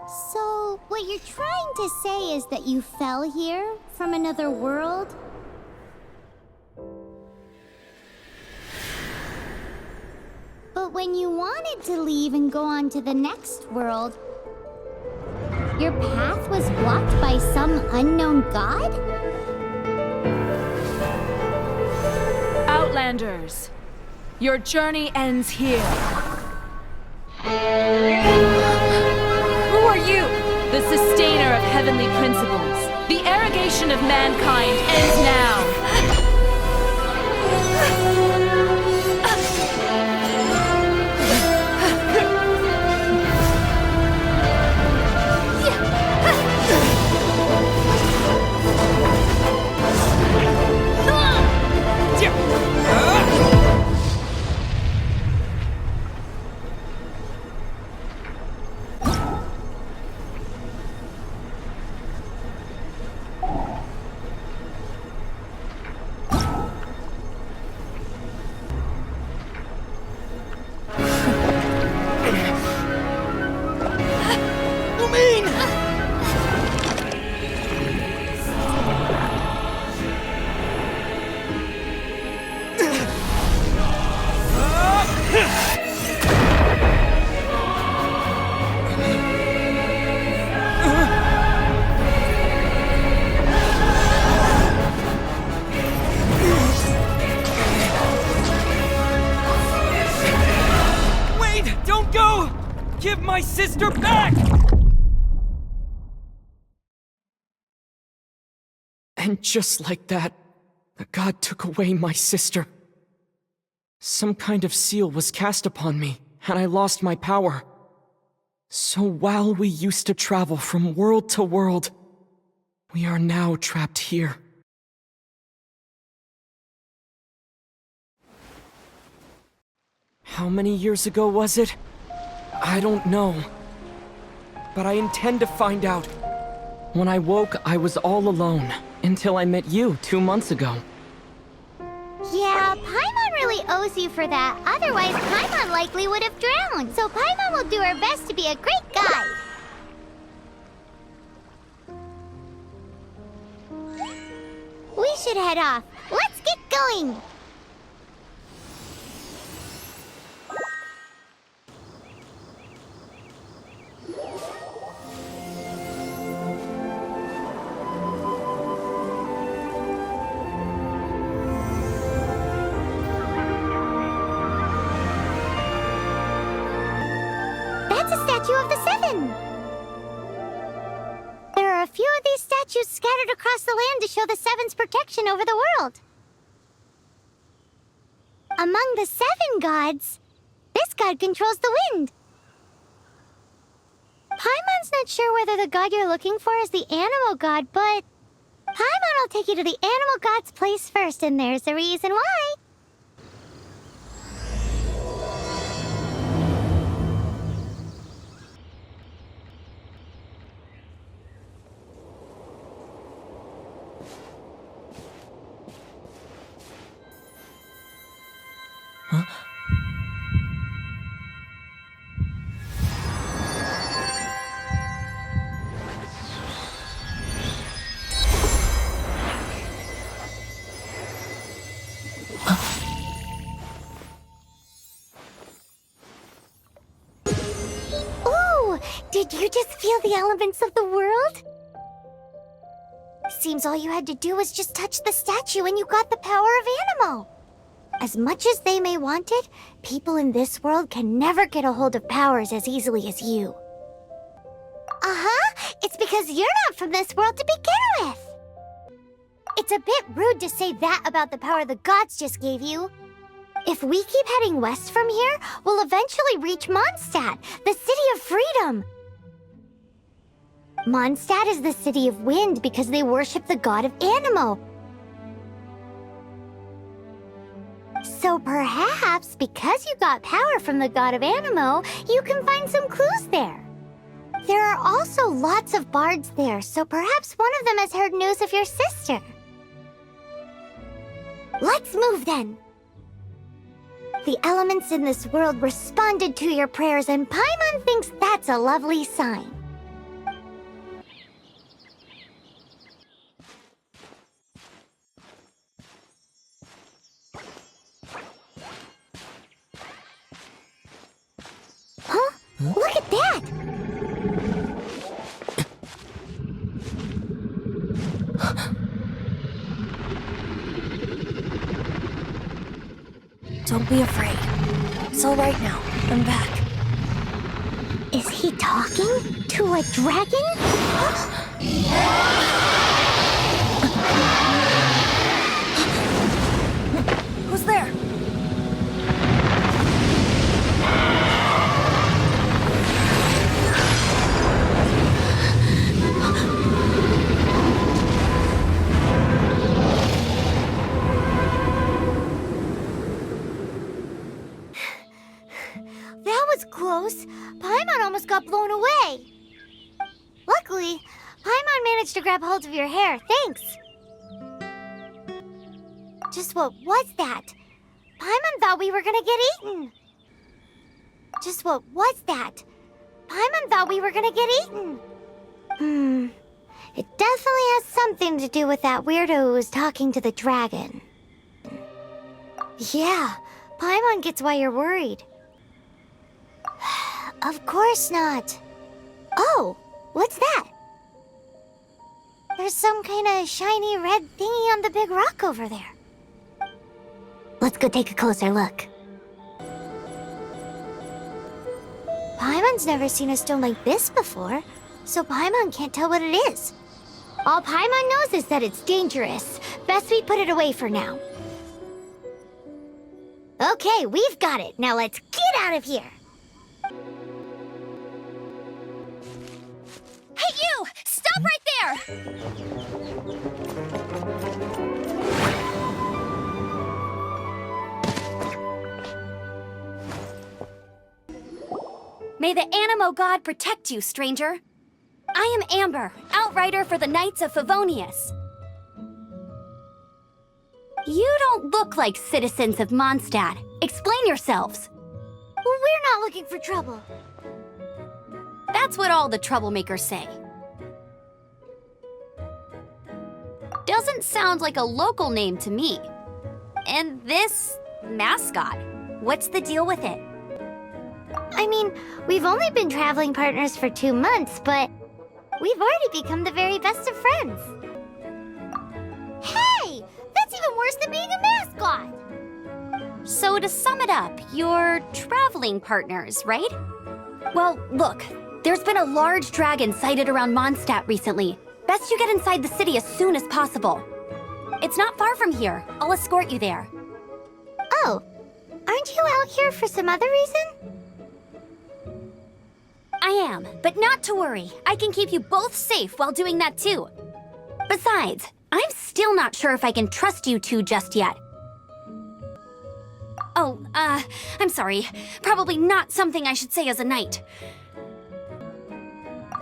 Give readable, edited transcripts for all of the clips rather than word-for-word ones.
So, what you're trying to say is that you fell here from another world? But when you wanted to leave and go on to the next world, your path was blocked by some unknown god? Outlanders, your journey ends here. Who are you? The sustainer of heavenly principles. The arrogation of mankind ends now. Give my sister back! And just like that, the god took away my sister. Some kind of seal was cast upon me, and I lost my power. So while we used to travel from world to world, we are now trapped here. How many years ago was it? I don't know. But I intend to find out. When I woke, I was all alone, until I met you 2 months ago. Yeah, Paimon really owes you for that. Otherwise, Paimon likely would have drowned. So Paimon will do her best to be a great guide. We should head off. Let's get going! That's a statue of the Seven! There are a few of these statues scattered across the land to show the Seven's protection over the world. Among the 7 gods, this god controls the wind. Paimon's not sure whether the god you're looking for is the animal god, but Paimon will take you to the animal god's place first, and there's the reason why. Huh? Ooh, did you just feel the elements of the world? Seems all you had to do was just touch the statue and you got the power of animal. As much as they may want it, people in this world can never get a hold of powers as easily as you. Uh-huh, it's because you're not from this world to begin with. It's a bit rude to say that about the power the gods just gave you. If we keep heading west from here, we'll eventually reach Mondstadt, the city of freedom. Mondstadt is the city of wind because they worship the god of Anemo. So perhaps, because you got power from the god of Anemo, you can find some clues there. There are also lots of bards there, so perhaps one of them has heard news of your sister. Let's move then. The elements in this world responded to your prayers, and Paimon thinks that's a lovely sign. Look at that! Don't be afraid. It's all right now. I'm back. Is he talking to a dragon? Who's there? That was close. Paimon almost got blown away. Luckily, Paimon managed to grab hold of your hair. Thanks. Just what was that? Paimon thought we were gonna get eaten. Just what was that? Paimon thought we were gonna get eaten. It definitely has something to do with that weirdo who was talking to the dragon. Yeah, Paimon gets why you're worried. Of course not. Oh, what's that? There's some kind of shiny red thingy on the big rock over there. Let's go take a closer look. Paimon's never seen a stone like this before, so Paimon can't tell what it is. All Paimon knows is that it's dangerous. Best we put it away for now. Okay, we've got it. Now let's get out of here. Hey, you! Stop right there! May the Animo God protect you, stranger. I am Amber, outrider for the Knights of Favonius. You don't look like citizens of Mondstadt. Explain yourselves. We're not looking for trouble. That's what all the troublemakers say. Doesn't sound like a local name to me. And this mascot, what's the deal with it? I mean, we've only been traveling partners for 2 months, but we've already become the very best of friends. Hey! That's even worse than being a mascot! So to sum it up, you're traveling partners, right? Well, look, there's been a large dragon sighted around Mondstadt recently. Best you get inside the city as soon as possible. It's not far from here. I'll escort you there. Oh, aren't you out here for some other reason? I am, but not to worry. I can keep you both safe while doing that too. Besides, I'm still not sure if I can trust you two just yet. Oh, I'm sorry. Probably not something I should say as a knight.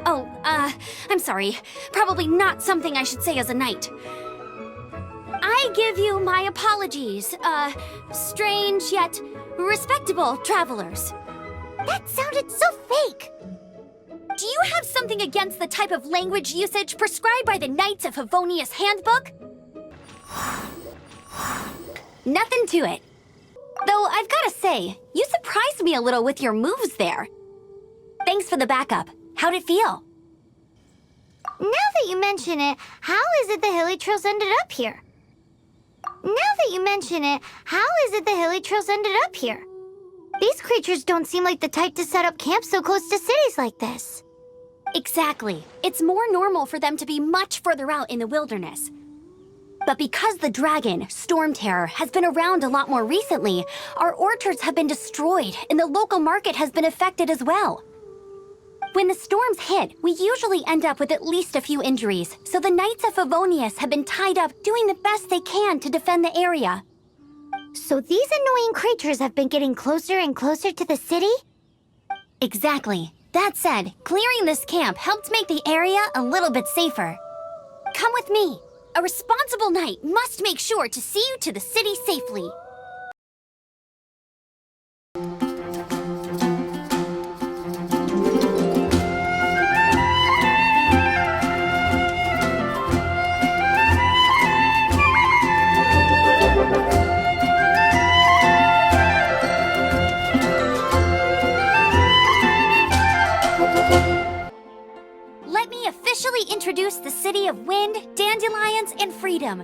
Oh, I'm sorry. Probably not something I should say as a knight. I give you my apologies, strange yet respectable travelers. That sounded so fake! Do you have something against the type of language usage prescribed by the Knights of Favonius Handbook? Nothing to it. Though I've gotta say, you surprised me a little with your moves there. Thanks for the backup. How'd it feel? Now that you mention it, how is it the Hilly Trills ended up here? These creatures don't seem like the type to set up camp so close to cities like this. Exactly. It's more normal for them to be much further out in the wilderness. But because the dragon, Storm Terror, has been around a lot more recently, our orchards have been destroyed and the local market has been affected as well. When the storms hit, we usually end up with at least a few injuries, so the Knights of Favonius have been tied up doing the best they can to defend the area. So these annoying creatures have been getting closer and closer to the city? Exactly. That said, clearing this camp helped make the area a little bit safer. Come with me. A responsible knight must make sure to see you to the city safely. and freedom.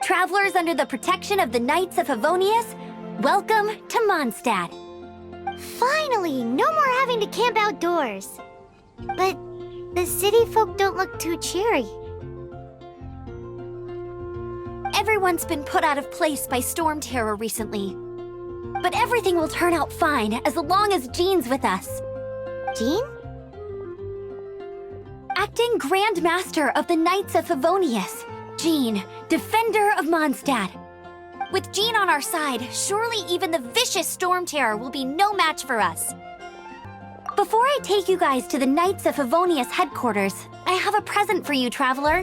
Travelers under the protection of the Knights of Favonius, welcome to Mondstadt. Finally, no more having to camp outdoors. But the city folk don't look too cheery. Everyone's been put out of place by storm terror recently. But everything will turn out fine as long as Jean's with us. Jean? Acting Grand Master of the Knights of Favonius, Jean, Defender of Mondstadt. With Jean on our side, surely even the vicious storm terror will be no match for us. Before I take you guys to the Knights of Favonius headquarters, I have a present for you, traveler.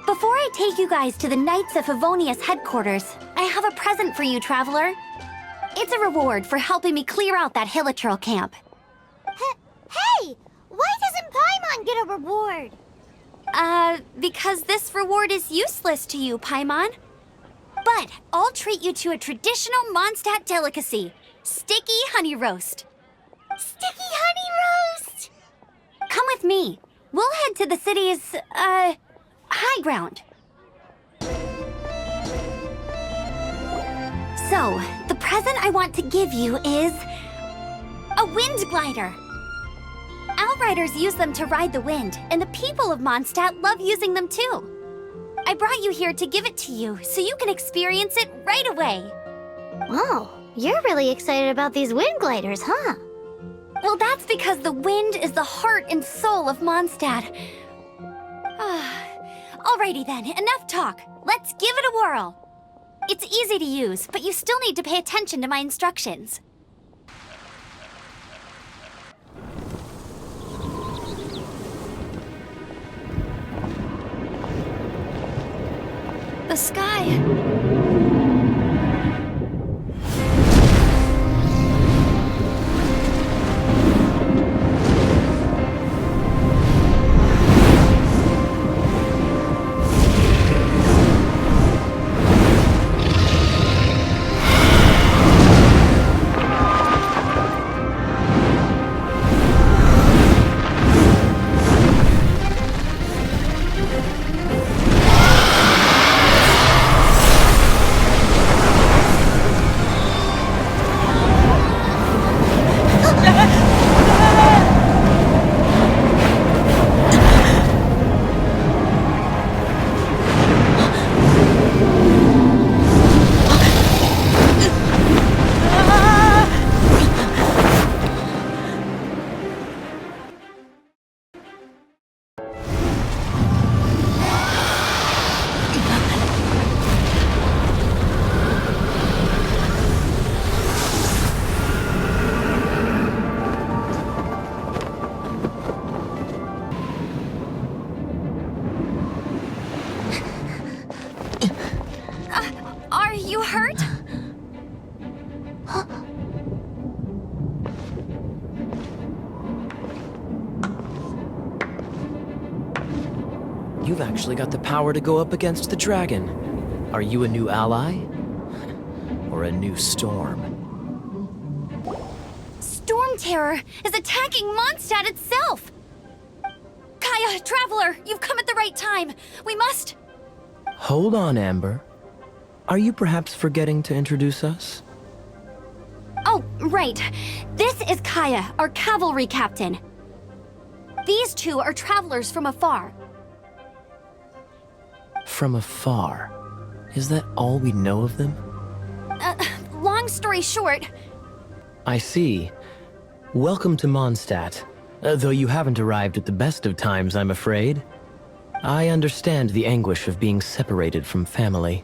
Before I take you guys to the Knights of Favonius headquarters, I have a present for you, traveler. It's a reward for helping me clear out that Hilichurl camp. Hey! Why doesn't Paimon get a reward? Because this reward is useless to you, Paimon. But I'll treat you to a traditional Mondstadt delicacy, sticky honey roast. Sticky honey roast! Come with me. We'll head to the city's, high ground. So, the present I want to give you is a wind glider. Outriders use them to ride the wind, and the people of Mondstadt love using them too. I brought you here to give it to you, so you can experience it right away. Wow, you're really excited about these wind gliders, huh? Well, that's because the wind is the heart and soul of Mondstadt. Alrighty then, enough talk. Let's give it a whirl. It's easy to use, but you still need to pay attention to my instructions. The sky. Are you hurt? You've actually got the power to go up against the dragon. Are you a new ally? Or a new storm? Storm terror is attacking Mondstadt itself! Kaya, Traveler, you've come at the right time. We must... Hold on, Amber. Are you perhaps forgetting to introduce us? Oh, right. This is Kaya, our cavalry captain. These two are travelers from afar. From afar? Is that all we know of them? Long story short... I see. Welcome to Mondstadt. Though you haven't arrived at the best of times, I'm afraid. I understand the anguish of being separated from family.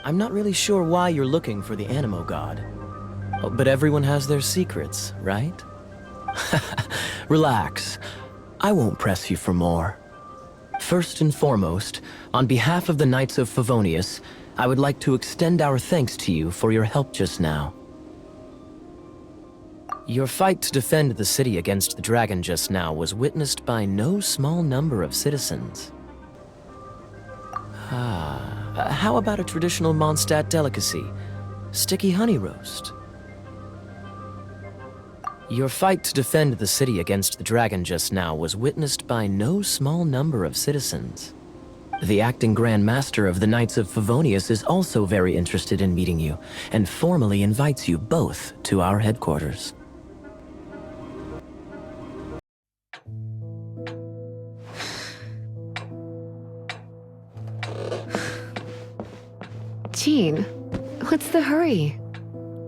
I'm not really sure why you're looking for the Animo God. Oh, but everyone has their secrets, right? Relax. I won't press you for more. First and foremost, on behalf of the Knights of Favonius, I would like to extend our thanks to you for your help just now. Your fight to defend the city against the dragon just now was witnessed by no small number of citizens. How about a traditional Mondstadt delicacy? Sticky honey roast. Your fight to defend the city against the dragon just now was witnessed by no small number of citizens. The acting Grand Master of the Knights of Favonius is also very interested in meeting you, and formally invites you both to our headquarters. Jean, what's the hurry?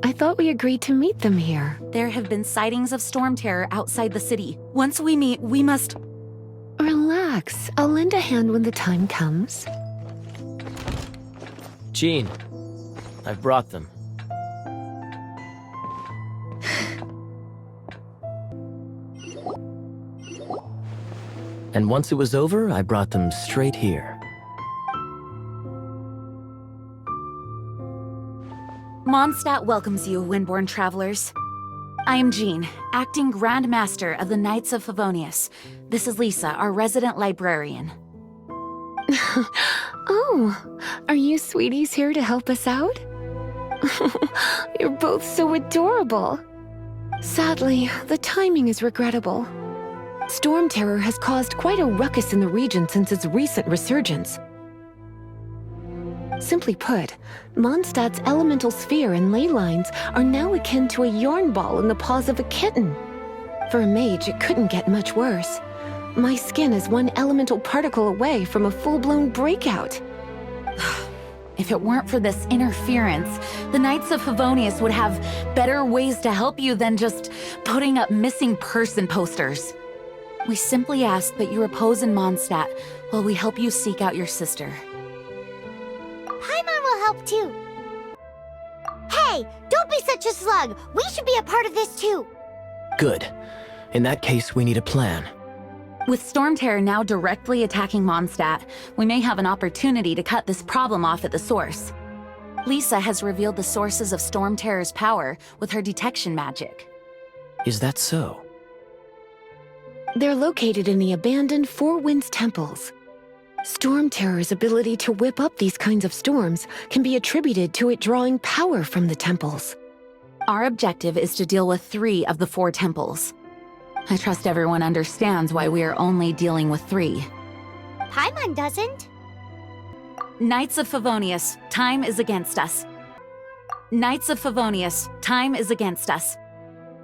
I thought we agreed to meet them here. There have been sightings of storm terror outside the city. Once we meet, we must... Relax. I'll lend a hand when the time comes. Jean, I've brought them. And once it was over, I brought them straight here. Mondstadt welcomes you, Windborn travelers. I am Jean, acting Grand Master of the Knights of Favonius. This is Lisa, our resident librarian. Oh, are you sweeties here to help us out? You're both so adorable. Sadly, the timing is regrettable. Storm terror has caused quite a ruckus in the region since its recent resurgence. Simply put, Mondstadt's elemental sphere and ley lines are now akin to a yarn ball in the paws of a kitten. For a mage, it couldn't get much worse. My skin is one elemental particle away from a full-blown breakout. If it weren't for this interference, the Knights of Favonius would have better ways to help you than just putting up missing person posters. We simply ask that you repose in Mondstadt while we help you seek out your sister. Paimon will help too. Hey, don't be such a slug. We should be a part of this too. Good. In that case, we need a plan. With storm terror now directly attacking Mondstadt, we may have an opportunity to cut this problem off at the source. Lisa has revealed the sources of storm terror's power with her detection magic. Is that so? They're located in the abandoned Four Winds temples. Storm terror's ability to whip up these kinds of storms can be attributed to it drawing power from the temples. Our objective is to deal with 3 of the 4 temples. I trust everyone understands why we are only dealing with 3. Paimon doesn't. Knights of Favonius, time is against us. Knights of Favonius, time is against us.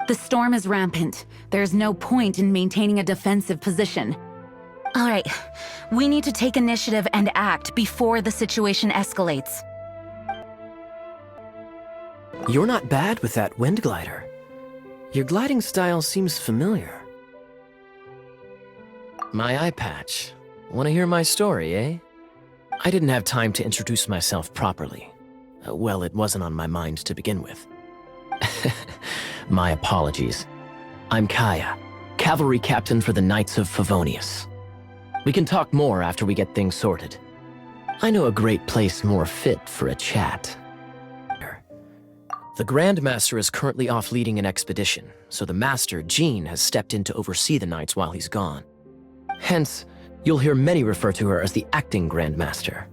The storm is rampant. There is no point in maintaining a defensive position. All right, we need to take initiative and act before the situation escalates. You're not bad with that wind glider. Your gliding style seems familiar. My eye patch. Want to hear my story, eh? I didn't have time to introduce myself properly. Well, it wasn't on my mind to begin with. My apologies. I'm Kaya, cavalry captain for the Knights of Favonius. We can talk more after we get things sorted. I know a great place more fit for a chat. The Grand Master is currently off leading an expedition, so the Master, Jean, has stepped in to oversee the Knights while he's gone. Hence, you'll hear many refer to her as the acting Grand Master.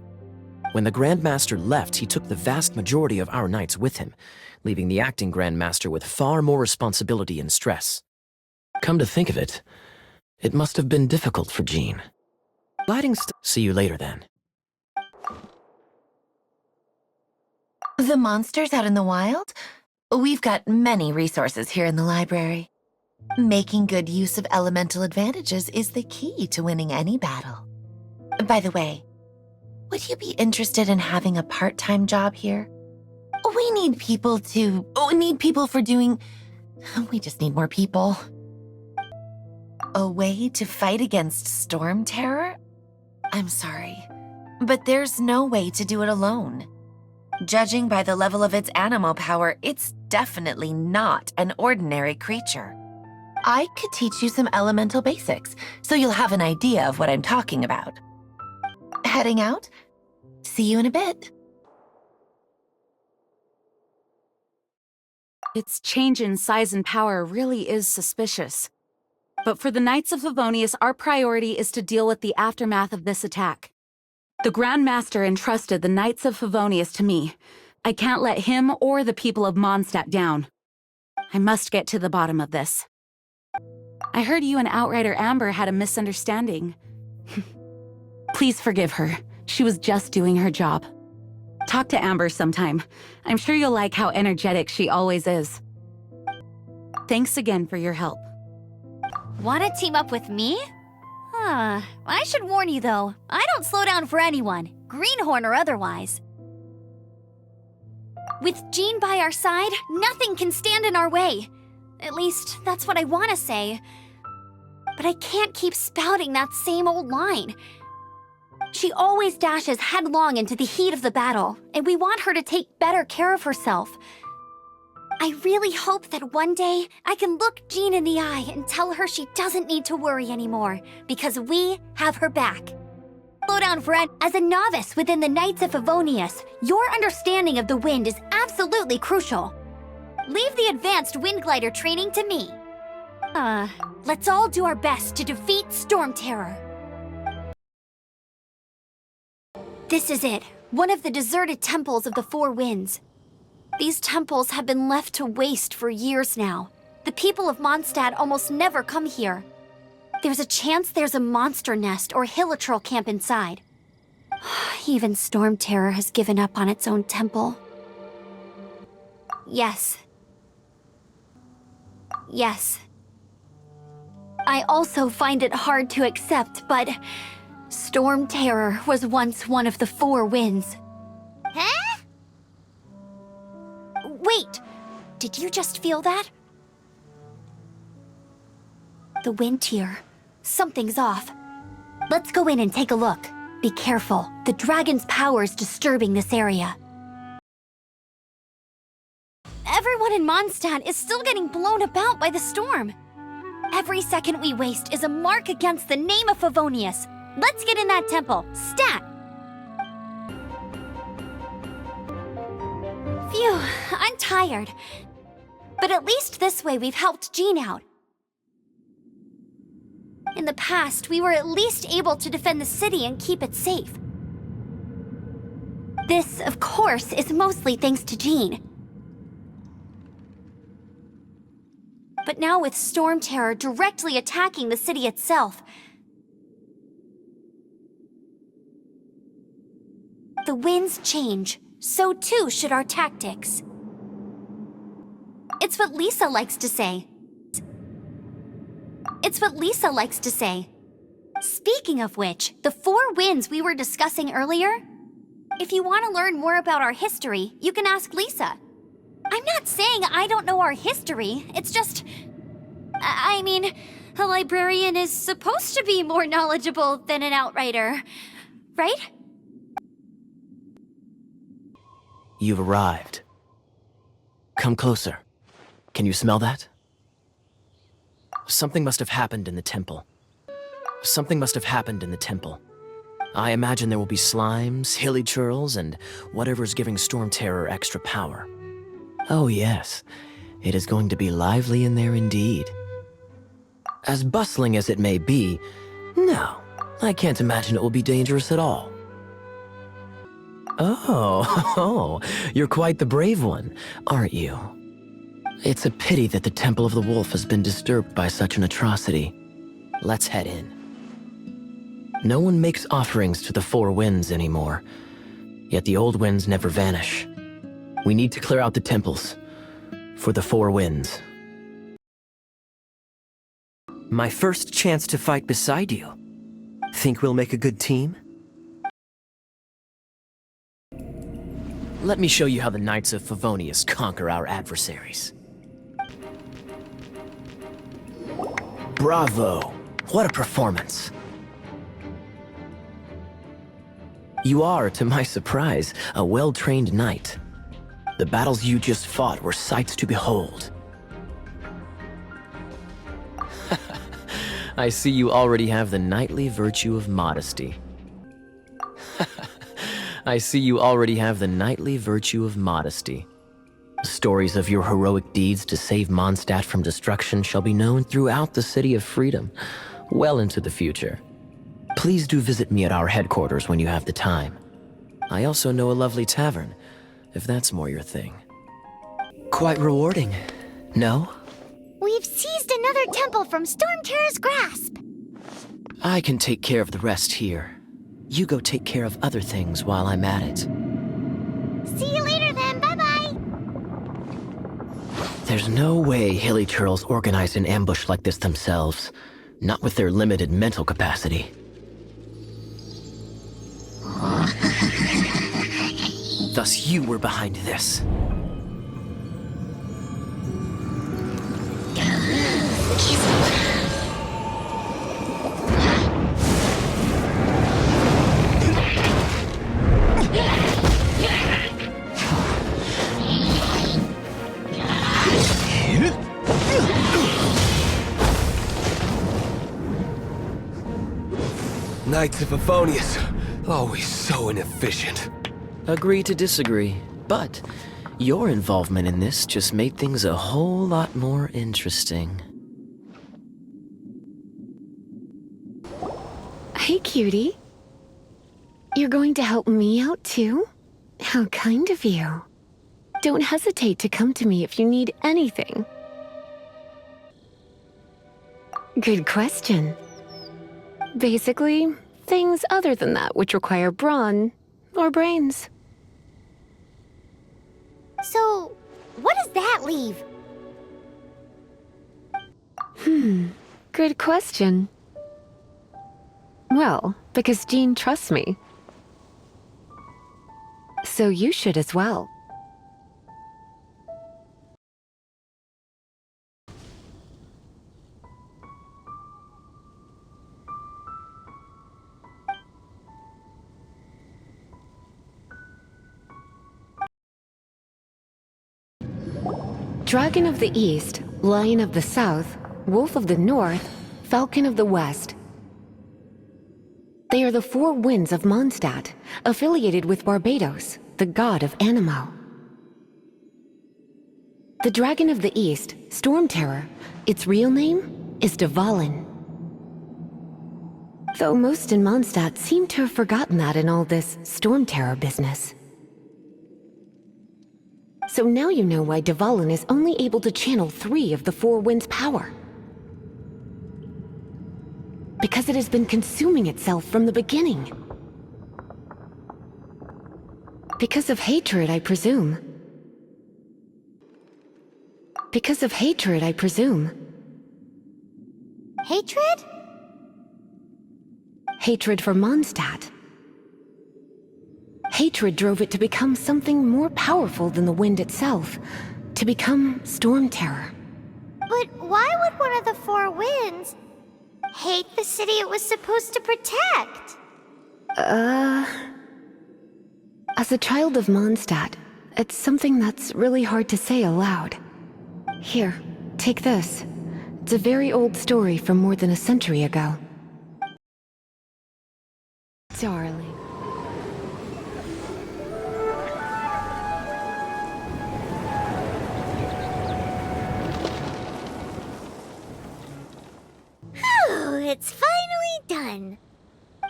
When the Grand Master left, he took the vast majority of our Knights with him, leaving the acting Grand Master with far more responsibility and stress. Come to think of it, it must have been difficult for Jean. See you later then. The monsters out in the wild? We've got many resources here in the library. Making good use of elemental advantages is the key to winning any battle. By the way, would you be interested in having a part-time job here? We need people for doing... We just need more people. A way to fight against storm terror? I'm sorry, but there's no way to do it alone. Judging by the level of its animal power, it's definitely not an ordinary creature. I could teach you some elemental basics, so you'll have an idea of what I'm talking about. Heading out? See you in a bit. Its change in size and power really is suspicious. But for the Knights of Favonius, our priority is to deal with the aftermath of this attack. The Grand Master entrusted the Knights of Favonius to me. I can't let him or the people of Mondstadt down. I must get to the bottom of this. I heard you and Outrider Amber had a misunderstanding. Please forgive her. She was just doing her job. Talk to Amber sometime. I'm sure you'll like how energetic she always is. Thanks again for your help. Wanna team up with me? I should warn you though, I don't slow down for anyone, greenhorn or otherwise. With Jean by our side, nothing can stand in our way. At least, that's what I want to say. But I can't keep spouting that same old line. She always dashes headlong into the heat of the battle, and we want her to take better care of herself. I really hope that one day I can look Jean in the eye and tell her she doesn't need to worry anymore, because we have her back. Slow down, friend. As a novice within the Knights of Favonius, your understanding of the wind is absolutely crucial. Leave the advanced wind glider training to me. Let's all do our best to defeat Storm Terror. This is it, one of the deserted temples of the Four Winds. These temples have been left to waste for years now. The people of Mondstadt almost never come here. There's a chance there's a monster nest or hilichurl camp inside. Even Storm Terror has given up on its own temple. Yes. Yes. I also find it hard to accept, but Storm Terror was once one of the Four Winds. Huh? Wait! Did you just feel that? The wind here. Something's off. Let's go in and take a look. Be careful. The dragon's power is disturbing this area. Everyone in Mondstadt is still getting blown about by the storm. Every second we waste is a mark against the name of Favonius. Let's get in that temple. Stat! Phew, I'm tired. But at least this way we've helped Jean out. In the past, we were at least able to defend the city and keep it safe. This, of course, is mostly thanks to Jean. But now with Storm Terror directly attacking the city itself, the winds change, so too should our tactics. It's what Lisa likes to say. It's what Lisa likes to say. Speaking of which, the Four Winds we were discussing earlier, if you want to learn more about our history, you can ask Lisa. I'm not saying I don't know our history, it's just... I mean, a librarian is supposed to be more knowledgeable than an outrider, right? You've arrived. Come closer. Can you smell that? Something must have happened in the temple. Something must have happened in the temple. I imagine there will be slimes, hilichurls, and whatever's giving Storm Terror extra power. Oh yes, it is going to be lively in there indeed. As bustling as it may be, no, I can't imagine it will be dangerous at all. Oh, you're quite the brave one, aren't you? It's a pity that the Temple of the Wolf has been disturbed by such an atrocity. Let's head in. No one makes offerings to the Four Winds anymore, yet the old winds never vanish. We need to clear out the temples for the Four Winds. My first chance to fight beside you. Think we'll make a good team? Let me show you how the Knights of Favonius conquer our adversaries. Bravo! What a performance! You are, to my surprise, a well-trained knight. The battles you just fought were sights to behold. I see you already have the knightly virtue of modesty. I see you already have the knightly virtue of modesty. Stories of your heroic deeds to save Mondstadt from destruction shall be known throughout the City of Freedom, well into the future. Please do visit me at our headquarters when you have the time. I also know a lovely tavern, if that's more your thing. Quite rewarding, no? We've seized another temple from Storm Terror's grasp. I can take care of the rest here. You go take care of other things while I'm at it. See you later then, bye-bye! There's no way Hilly Turtles organized an ambush like this themselves. Not with their limited mental capacity. Thus you were behind this. Knights of Favonius, always so inefficient. Agree to disagree, but your involvement in this just made things a whole lot more interesting. Hey, cutie. You're going to help me out, too? How kind of you. Don't hesitate to come to me if you need anything. Good question. Basically, things other than that which require brawn or brains. So, what does that leave? Good question. Well, because Jean trusts me. So you should as well. Dragon of the East, Lion of the South, Wolf of the North, Falcon of the West. They are the four winds of Mondstadt, affiliated with Barbados, the god of Anemo. The Dragon of the East, Storm Terror, its real name is Dvalin. Though most in Mondstadt seem to have forgotten that in all this Storm Terror business. So now you know why Dvalin is only able to channel 3 of the four winds' power. Because it has been consuming itself from the beginning. Because of hatred, I presume. Because of hatred, I presume. Hatred? Hatred for Mondstadt. Hatred drove it to become something more powerful than the wind itself. To become Storm Terror. But why would one of the four winds hate the city it was supposed to protect? As a child of Mondstadt, it's something that's really hard to say aloud. Here, take this. It's a very old story from more than a century ago. Darling. Whew, it's finally done.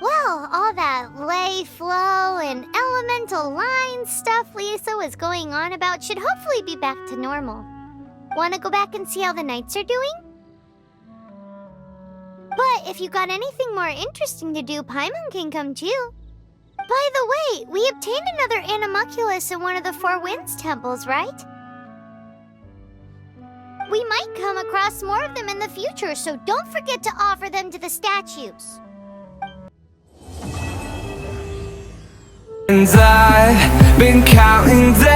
Well, all that lay, flow, and elemental line stuff Lisa was going on about should hopefully be back to normal. Want to go back and see how the knights are doing? But if you got anything more interesting to do, Paimon can come too. By the way, we obtained another animalculus in one of the Four Winds temples, right? We might come across more of them in the future, so don't forget to offer them to the statues. And I've been counting them.